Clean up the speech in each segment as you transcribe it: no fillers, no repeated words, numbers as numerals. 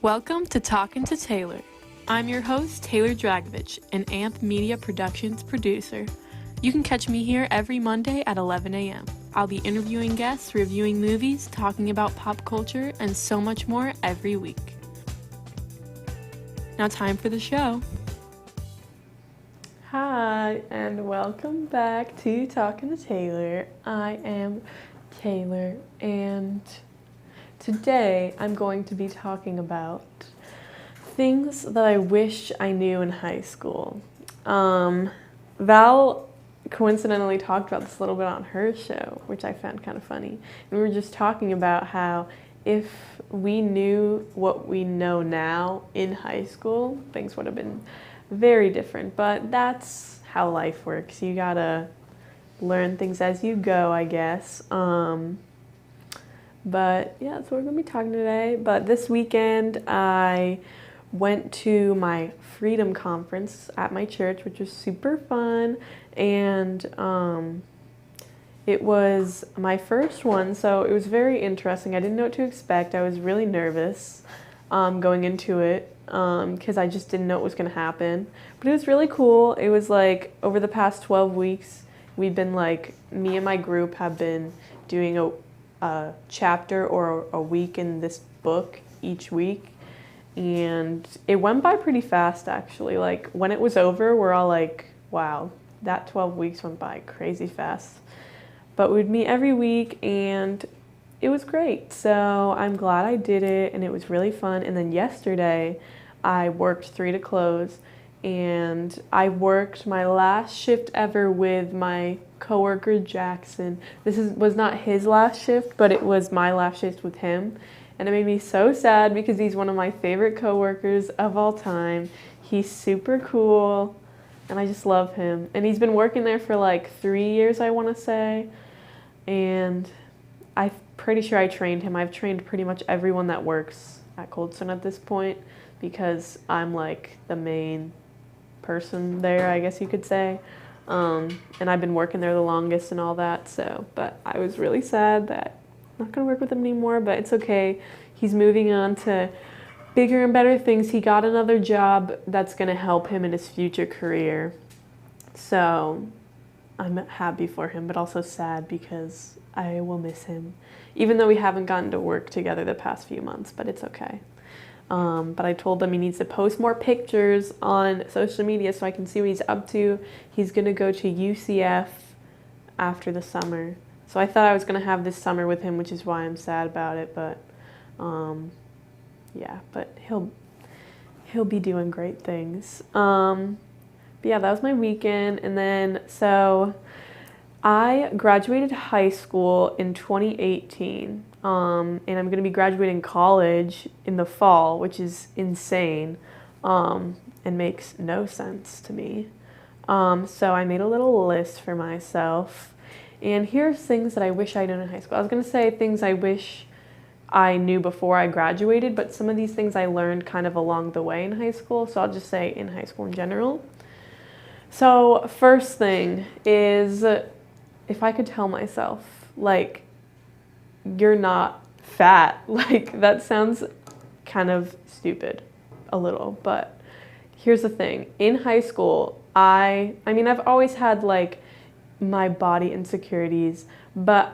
Welcome to Talkin to Taylor. I'm your host, Taylor Dragovich, an AMP Media Productions producer. You can catch me here every Monday at 11 a.m. I'll be interviewing guests, reviewing movies, talking about pop culture, and so much more every week. Now time for the show. Hi, and welcome back to Talkin to Taylor. I am Taylor, and today I'm going to be talking about things that I wish I knew in high school. Val coincidentally talked about this a little bit on her show, which I found kind of funny. And we were just talking about how if we knew what we know now in high school, things would have been very different. But that's how life works. You gotta learn things as you go, I guess. But yeah, that's what we're going to be talking today. But this weekend, I went to my Freedom Conference at my church, which was super fun. And it was my first one, so it was very interesting. I didn't know what to expect. I was really nervous going into it because I just didn't know what was going to happen. But it was really cool. It was like over the past 12 weeks, we've been like, me and my group have been doing a chapter or a week in this book each week, and it went by pretty fast actually. Like when it was over, we're all like, wow, that 12 weeks went by crazy fast. But we'd meet every week and it was great, so I'm glad I did it and it was really fun. And then yesterday I worked 3 to close, and I worked my last shift ever with my coworker Jackson. This was not his last shift, but it was my last shift with him. And it made me so sad because he's one of my favorite coworkers of all time. He's super cool and I just love him. And he's been working there for like 3 years, I want to say. And I'm pretty sure I trained him. I've trained pretty much everyone that works at Coldstone at this point because I'm like the main person there, I guess you could say. And I've been working there the longest and all that, so, but I was really sad that I'm not going to work with him anymore, but it's okay. He's moving on to bigger and better things. He got another job that's going to help him in his future career. So I'm happy for him, but also sad because I will miss him, even though we haven't gotten to work together the past few months, but it's okay. But I told him he needs to post more pictures on social media so I can see what he's up to. He's going to go to UCF after the summer. So I thought I was going to have this summer with him, which is why I'm sad about it. But yeah, but he'll be doing great things. But yeah, that was my weekend. And then so I graduated high school in 2018. And I'm going to be graduating college in the fall, which is insane and makes no sense to me. So I made a little list for myself. And here's things that I wish I'd known in high school. I was going to say things I wish I knew before I graduated, but some of these things I learned kind of along the way in high school. So I'll just say in high school in general. So first thing is, if I could tell myself, like, you're not fat. Like, that sounds kind of stupid, a little, but here's the thing. In high school, I mean, I've always had, like, my body insecurities, but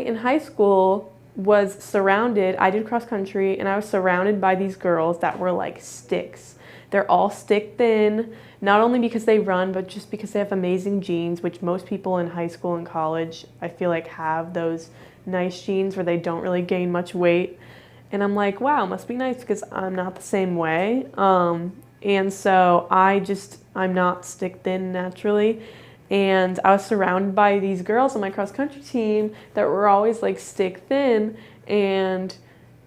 in high school, was surrounded, I did cross country, and I was surrounded by these girls that were, like, sticks. They're all stick thin, not only because they run, but just because they have amazing genes, which most people in high school and college, I feel like, have those nice genes where they don't really gain much weight. And I'm like, wow, must be nice because I'm not the same way. And so I'm not stick thin naturally. And I was surrounded by these girls on my cross country team that were always like stick thin. And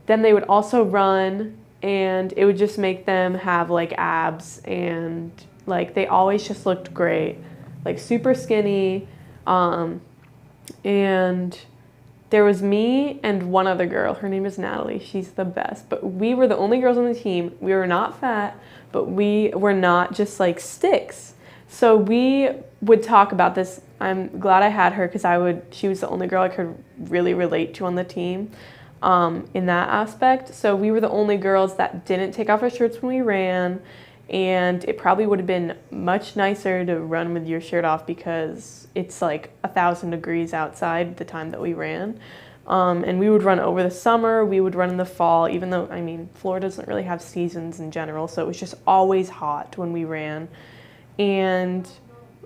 then they would also run, and it would just make them have like abs, and like they always just looked great, like super skinny. And there was me and one other girl. Her name is Natalie. She's the best. But we were the only girls on the team. We were not fat, but we were not just like sticks. So we would talk about this. I'm glad I had her because she was the only girl I could really relate to on the team. in that aspect. So we were the only girls that didn't take off our shirts when we ran, and it probably would have been much nicer to run with your shirt off because it's like 1,000 degrees outside the time that we ran. And we would run over the summer, we would run in the fall, even though, I mean, Florida doesn't really have seasons in general, so it was just always hot when we ran. And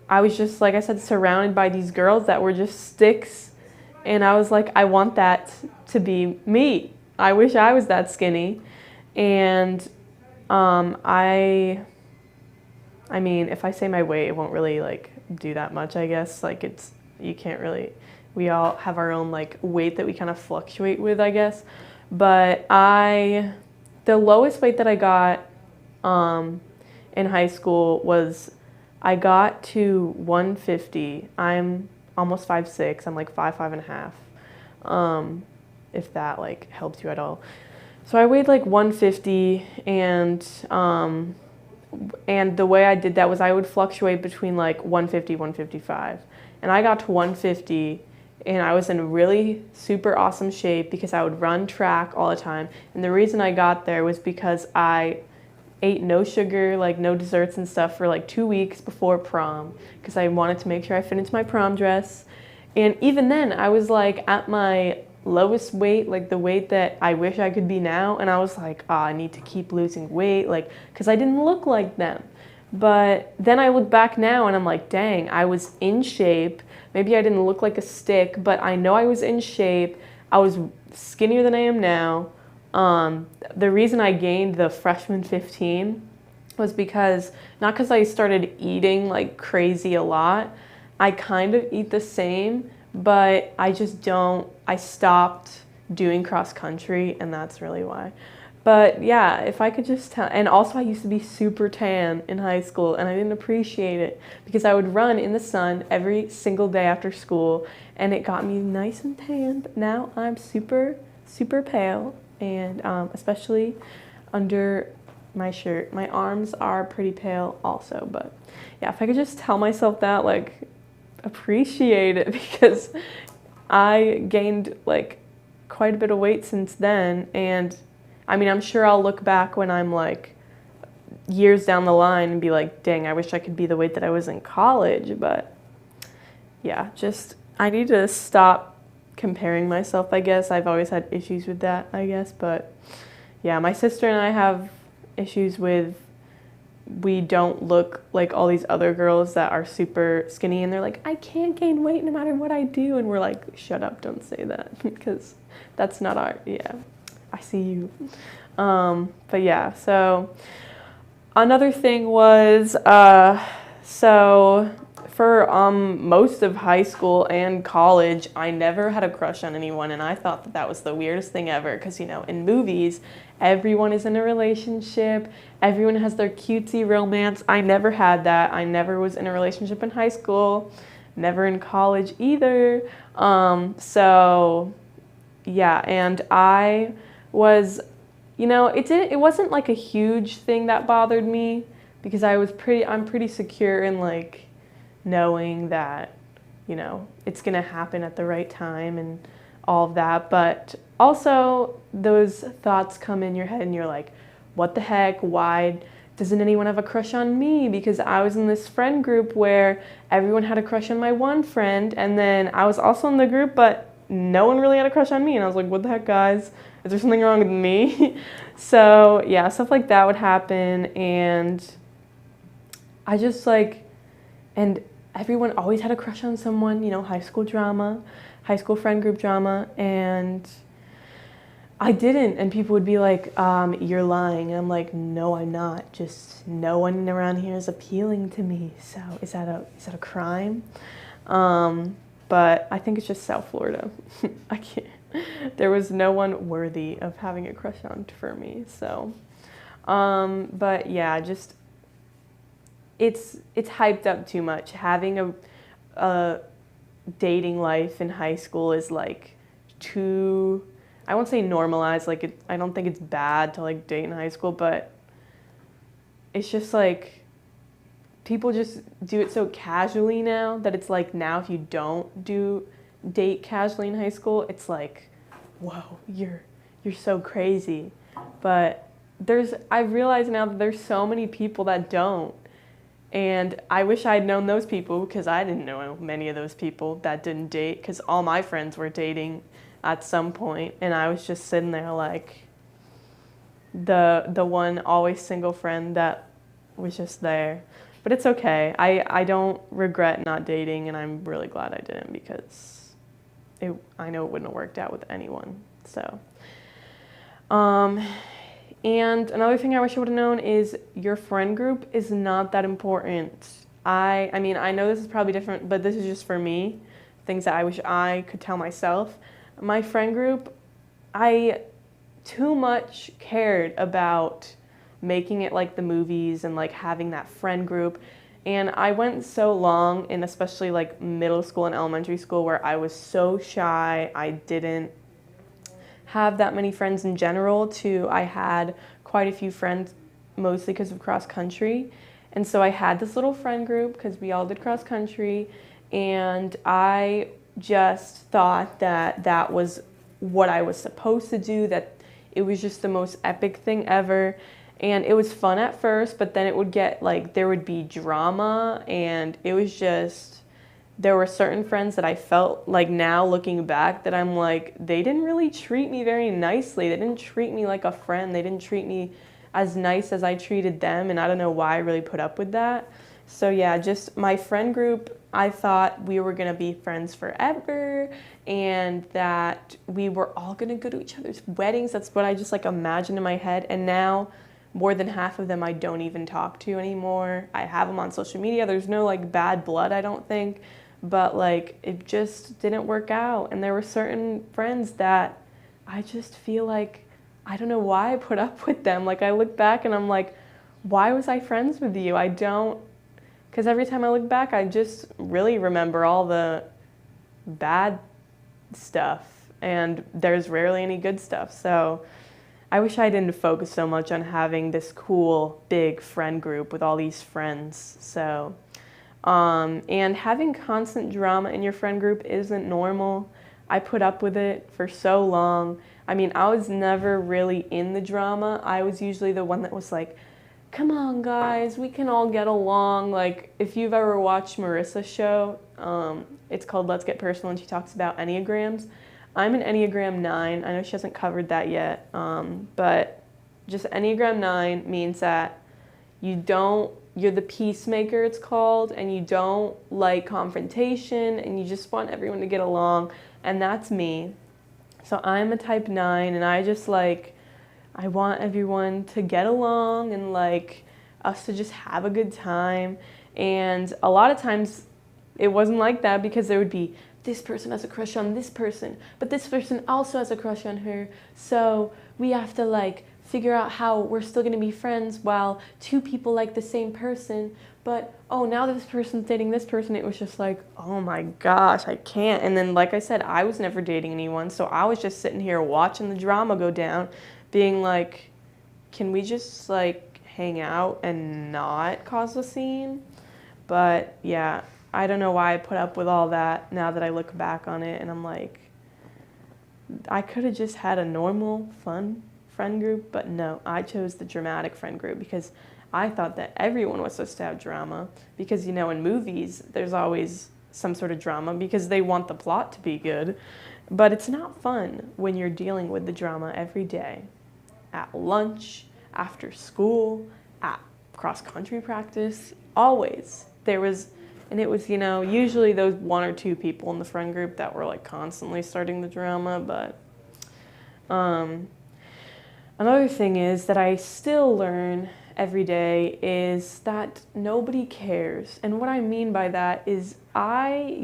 I was just, like I said, surrounded by these girls that were just sticks, and I was like, I want that to be me. I wish I was that skinny. And I mean, if I say my weight, it won't really like do that much, I guess. Like you can't really, we all have our own like weight that we kind of fluctuate with, I guess. But the lowest weight that I got in high school was, I got to 150. I'm almost 5'6". I'm like 5'5.5", if that like helps you at all. So I weighed like 150, and the way I did that was I would fluctuate between like 150, 155. And I got to 150, and I was in really super awesome shape because I would run track all the time. And the reason I got there was because I ate no sugar, like no desserts and stuff for like 2 weeks before prom because I wanted to make sure I fit into my prom dress. And even then, I was like at my lowest weight, like the weight that I wish I could be now, and I was like, I need to keep losing weight, like, because I didn't look like them. But then I look back now and I'm like, dang, I was in shape. Maybe I didn't look like a stick, but I know I was in shape. I was skinnier than I am now. The reason I gained the freshman 15 was because, not because I started eating like crazy a lot. I kind of eat the same, but I stopped doing cross country, and that's really why. But yeah, if I could just tell, and also I used to be super tan in high school, and I didn't appreciate it because I would run in the sun every single day after school, and it got me nice and tan. But now I'm super, super pale, and especially under my shirt. My arms are pretty pale also, but yeah, if I could just tell myself that, like, appreciate it, because I gained like quite a bit of weight since then. And I mean, I'm sure I'll look back when I'm like years down the line and be like, dang, I wish I could be the weight that I was in college. But yeah, just I need to stop comparing myself, I guess. I've always had issues with that, I guess. But yeah, my sister and I have issues with, we don't look like all these other girls that are super skinny, and they're like, I can't gain weight no matter what I do. And we're like, shut up, don't say that, because that's not our, yeah, I see you. But yeah, so another thing was, so for most of high school and college, I never had a crush on anyone, and I thought that that was the weirdest thing ever, because, you know, in movies, everyone is in a relationship, everyone has their cutesy romance. I never had that. I never was in a relationship in high school, never in college either. So yeah, and I was, you know, it wasn't like a huge thing that bothered me, because I'm pretty secure in like knowing that, you know, it's gonna happen at the right time and all of that. But also those thoughts come in your head and you're like, what the heck, why doesn't anyone have a crush on me? Because I was in this friend group where everyone had a crush on my one friend, and then I was also in the group, but no one really had a crush on me. And I was like, what the heck, guys? Is there something wrong with me? So yeah, stuff like that would happen. And I just like, and everyone always had a crush on someone, you know, high school drama, high school friend group drama, and I didn't. And people would be like, you're lying. And I'm like, no, I'm not. Just no one around here is appealing to me. So is that a crime? But I think it's just South Florida. I can't. There was no one worthy of having a crush on for me. So, but yeah, just it's hyped up too much. Having a dating life in high school is like too, I won't say normalized, like I don't think it's bad to like date in high school, but it's just like people just do it so casually now that it's like, now if you don't date casually in high school, it's like, whoa, you're you're so crazy. But I've realized now that there's so many people that don't. And I wish I'd known those people because I didn't know many of those people that didn't date because all my friends were dating at some point, and I was just sitting there like the one always single friend that was just there. But it's okay. I don't regret not dating, and I'm really glad I didn't because I know it wouldn't have worked out with anyone. So, and another thing I wish I would have known is your friend group is not that important. I mean, I know this is probably different, but this is just for me, things that I wish I could tell myself. My friend group, I too much cared about making it like the movies and like having that friend group. And I went so long in especially like middle school and elementary school where I was so shy. I didn't have that many friends in general too. I had quite a few friends mostly because of cross country. And so I had this little friend group because we all did cross country, and I just thought that that was what I was supposed to do, that it was just the most epic thing ever. And it was fun at first, but then it would get like, there would be drama, and it was just, there were certain friends that I felt like now looking back that I'm like, they didn't really treat me very nicely. They didn't treat me like a friend. They didn't treat me as nice as I treated them, and I don't know why I really put up with that. So yeah, just my friend group, I thought we were gonna be friends forever and that we were all gonna go to each other's weddings. That's what I just like imagined in my head. And now more than half of them I don't even talk to anymore. I have them on social media. There's no like bad blood, I don't think, but like it just didn't work out. And there were certain friends that I just feel like, I don't know why I put up with them. Like I look back and I'm like, why was I friends with you? I don't, because every time I look back, I just really remember all the bad stuff, and there's rarely any good stuff. So I wish I didn't focus so much on having this cool, big friend group with all these friends. So, and having constant drama in your friend group isn't normal. I put up with it for so long. I mean, I was never really in the drama. I was usually the one that was like, come on guys, we can all get along. Like if you've ever watched Marissa's show, it's called Let's Get Personal, and she talks about Enneagrams. I'm an Enneagram 9. I know she hasn't covered that yet, but just Enneagram 9 means that you're the peacemaker, it's called, and you don't like confrontation, and you just want everyone to get along, and that's me. So I'm a type 9, and I just like, I want everyone to get along and like us to just have a good time. And a lot of times it wasn't like that because there would be, this person has a crush on this person, but this person also has a crush on her. So we have to like figure out how we're still going to be friends while two people like the same person. But oh, now that this person's dating this person, it was just like, oh my gosh, I can't. And then like I said, I was never dating anyone, so I was just sitting here watching the drama go down, being like, can we just like hang out and not cause a scene? But yeah, I don't know why I put up with all that now that I look back on it, and I'm like, I could have just had a normal, fun friend group, but no, I chose the dramatic friend group because I thought that everyone was supposed to have drama because, you know, in movies, there's always some sort of drama because they want the plot to be good, but it's not fun when you're dealing with the drama every day. At lunch, after school, at cross-country practice, always. And it was, you know, usually those one or two people in the friend group that were like constantly starting the drama, but another thing is that I still learn every day is that nobody cares. And what I mean by that is I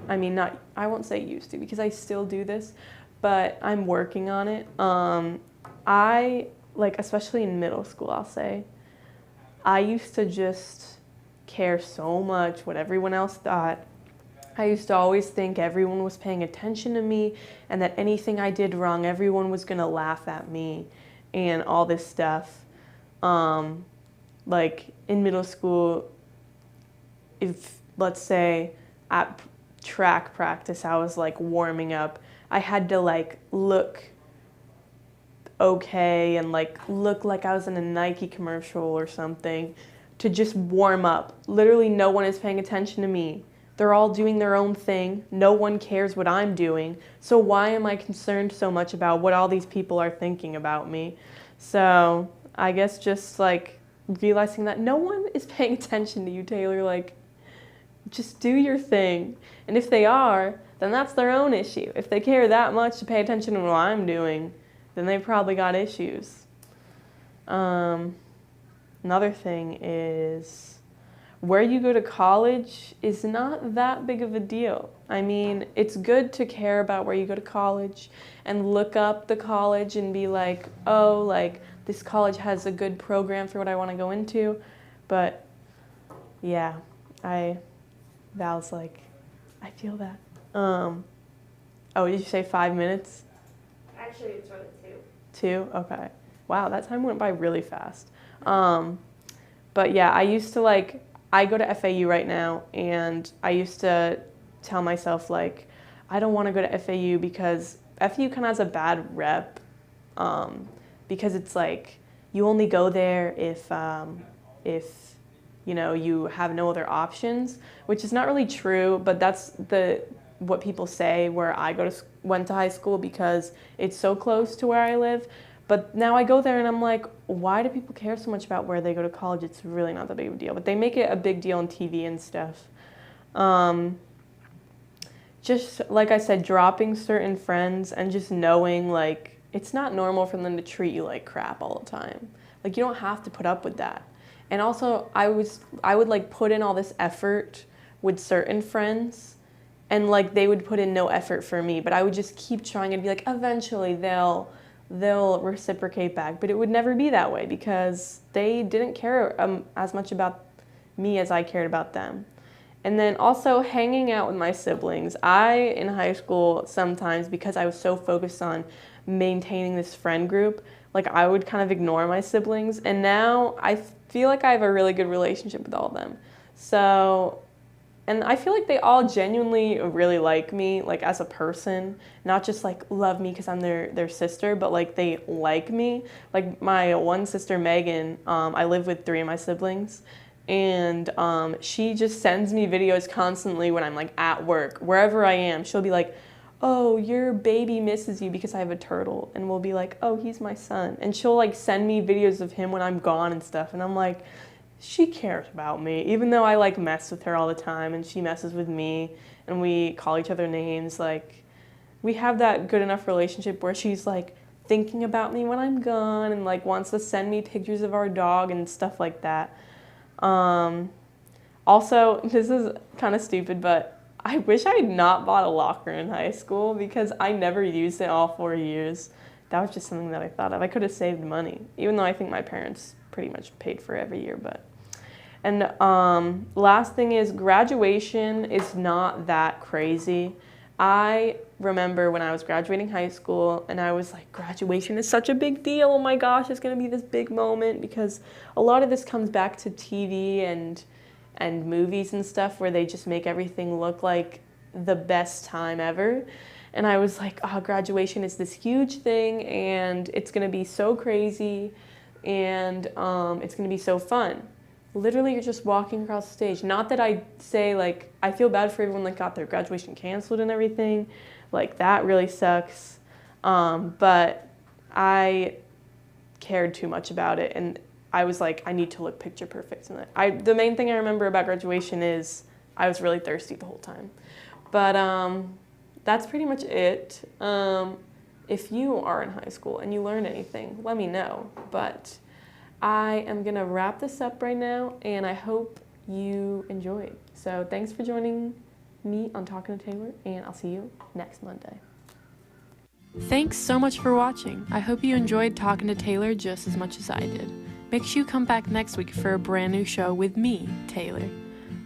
won't say used to because I still do this, but I'm working on it. I, like, especially in middle school, I'll say, I used to just care so much what everyone else thought. I used to always think everyone was paying attention to me and that anything I did wrong, everyone was gonna laugh at me and all this stuff. Like in middle school, if let's say at track practice I was like warming up, I had to like look okay and like look like I was in a Nike commercial or something to just warm up. Literally no one is paying attention to me. They're all doing their own thing. No one cares what I'm doing. So why am I concerned so much about what all these people are thinking about me? So I guess just like realizing that no one is paying attention to you, Taylor. Like, just do your thing. And if they are, then that's their own issue. If they care that much to pay attention to what I'm doing, then they've probably got issues. Another thing is, where you go to college is not that big of a deal. I mean, it's good to care about where you go to college and look up the college and be like, oh, like this college has a good program for what I want to go into. But yeah, Val's like, I feel that. Oh, did you say 5 minutes? Actually, it's only 2? Okay. Wow, that time went by really fast. But yeah, I go to FAU right now, and I used to tell myself, like, I don't want to go to FAU because FAU kind of has a bad rep, because it's like you only go there if you know you have no other options, which is not really true, but that's what people say where I went to high school because it's so close to where I live. But now I go there and I'm like, why do people care so much about where they go to college? It's really not that big of a deal. But they make it a big deal on TV and stuff. Just like I said, dropping certain friends and just knowing like it's not normal for them to treat you like crap all the time. Like you don't have to put up with that. And also I would like put in all this effort with certain friends and like they would put in no effort for me, but I would just keep trying and be like, eventually they'll reciprocate back, but it would never be that way because they didn't care as much about me as I cared about them. And then also hanging out with my siblings. In high school, sometimes because I was so focused on maintaining this friend group, like I would kind of ignore my siblings. And now I feel like I have a really good relationship with all of them. So, and I feel like they all genuinely really like me, like as a person, not just like love me because I'm their sister, but like they like me. Like my one sister, Megan, I live with 3 of my siblings, and she just sends me videos constantly when I'm like at work, wherever I am. She'll be like, oh, your baby misses you because I have a turtle, and we'll be like, oh, he's my son. And she'll like send me videos of him when I'm gone and stuff, and I'm like, she cares about me, even though I like mess with her all the time and she messes with me and we call each other names. Like we have that good enough relationship where she's like thinking about me when I'm gone and like wants to send me pictures of our dog and stuff like that. Also, this is kind of stupid, but I wish I had not bought a locker in high school because I never used it all 4 years. That was just something that I thought of. I could have saved money, even though I think my parents pretty much paid for every year. And last thing is, graduation is not that crazy. I remember when I was graduating high school and I was like, graduation is such a big deal. Oh my gosh, it's gonna be this big moment, because a lot of this comes back to TV and movies and stuff where they just make everything look like the best time ever. And I was like, oh, graduation is this huge thing and it's gonna be so crazy and it's gonna be so fun. Literally, you're just walking across the stage. Not that I say, like, I feel bad for everyone that got their graduation canceled and everything. Like, that really sucks. But I cared too much about it. And I was like, I need to look picture perfect. And the main thing I remember about graduation is I was really thirsty the whole time. But that's pretty much it. If you are in high school and you learned anything, let me know. But I am going to wrap this up right now, and I hope you enjoyed. So thanks for joining me on Talking to Taylor, and I'll see you next Monday. Thanks so much for watching. I hope you enjoyed talking to Taylor just as much as I did. Make sure you come back next week for a brand new show with me, Taylor.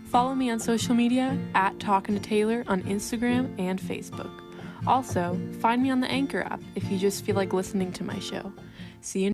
Follow me on social media at Talkin' to Taylor on Instagram and Facebook. Also, find me on the Anchor app if you just feel like listening to my show. See you